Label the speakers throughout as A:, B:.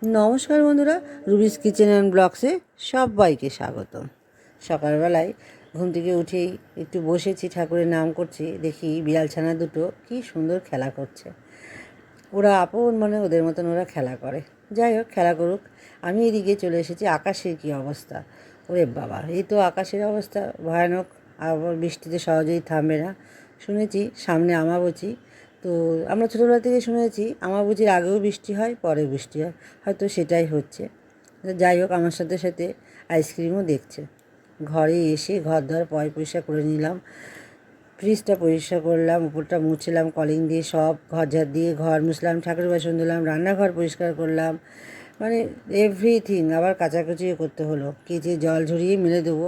A: নমস্কার বন্ধুরা, রুবিস kitchen and ব্লগসে সবাইকে স্বাগতম। সকালবেলায় ঘুম থেকে উঠেই একটু বসেছি, ঠাকুরের নাম করছি, দেখি বিড়াল ছানা দুটো কি সুন্দর খেলা করছে। ওরা আপন মানে ওদের মতন ওরা খেলা করে, যাই হোক খেলা করুক। আমি এদিকে চলে এসেছি। আকাশের কী অবস্থা! ওরে বাবা, এই তো আকাশের অবস্থা ভয়ানক। আবার বৃষ্টিতে সহজেই থামবে না। শুনেছি সামনে আমাবস্যা, তো আমরা ছোটোবেলা থেকে শুনেছি আমাবস্যার আগেও বৃষ্টি হয়, পরে বৃষ্টি হয়, হয়তো সেটাই হচ্ছে। যাই হোক, আমার সাথে সাথে আইসক্রিমও দেখছে। ঘরে এসে ঘর দর পরিষ্কার করে নিলাম, ফ্রিজটা পরিষ্কার করলাম, উপরটা মুছলাম কলিং দিয়ে, সব ঘর ঝাড় দিয়ে ঘর মুছলাম, ঠাকুর বাসন ধুলাম, রান্নাঘর পরিষ্কার করলাম, মানে এভরিথিং। আবার কাচাকুচিও করতে হলো, কেচে জল ঝরিয়ে মেলে দেবো,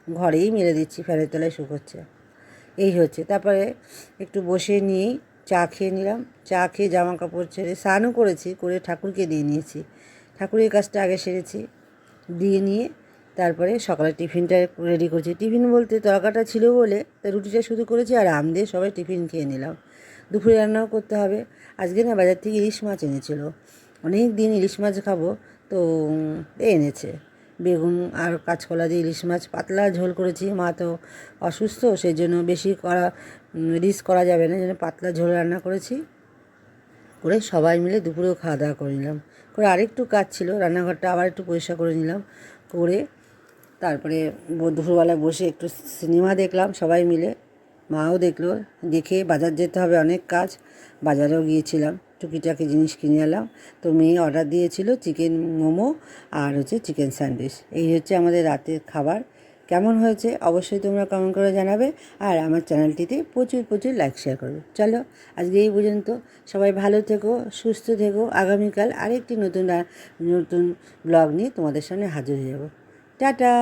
A: ঘরেই মেলে দিচ্ছি, ফ্যানের তলায় শুকোচ্ছে। এই হচ্ছে। তারপরে একটু বসে নিয়েই চা খেয়ে নিলাম। চা খেয়ে জামা কাপড় ছেড়ে স্নানও করেছি, করে ঠাকুরকে দিয়ে নিয়েছি। ঠাকুরের কাজটা আগে সেরেছি, দিয়ে নিয়ে তারপরে সকালে টিফিনটা রেডি করছি। টিফিন বলতে তরকাটা ছিল বলে তা রুটিটা শুধু করেছি, আর আম দিয়ে সবাই টিফিন খেয়ে নিলাম। দুপুরে রান্নাও করতে হবে। আজকে না বাজার থেকে ইলিশ মাছ এনেছিল, অনেক দিন ইলিশ মাছ খাবো, তো এনেছে বেগুন আর কাঁচকলা দিয়ে ইলিশ মাছ পাতলা ঝোল করেছি। মা তো অসুস্থ, সেই জন্য বেশি রিস্ক করা যাবে না, যেন পাতলা ঝোল রান্না করেছি। করে সবাই মিলে দুপুরেও খাওয়া দাওয়া করে নিলাম। করে আরেকটু কাজ ছিল, রান্নাঘরটা আবার একটু পরিষ্কার করে নিলাম। করে তারপরে দুপুরবেলায় বসে একটু সিনেমা দেখলাম সবাই মিলে, মাও দেখলো। দেখে বাজার যেতে হবে, অনেক কাজ, বাজারেও গিয়েছিলাম, টুকিটাকি জিনিস কিনে এলাম। তো মেয়ে অর্ডার দিয়েছিল চিকেন মোমো আর চিকেন স্যান্ডউইচ। এই হচ্ছে আমাদের রাতের খাবার। কেমন হয়েছে অবশ্যই তোমরা কমেন্ট করে জানাবে, আর আমার চ্যানেলটিতে প্রচুর প্রচুর লাইক শেয়ার করবে। চলো আজকে এই পর্যন্ত, সবাই ভালো থেকো, সুস্থ থেকো। আগামীকাল আরেকটি নতুন নতুন ব্লগ নিয়ে তোমাদের সামনে হাজির হয়ে যাব। টাটা।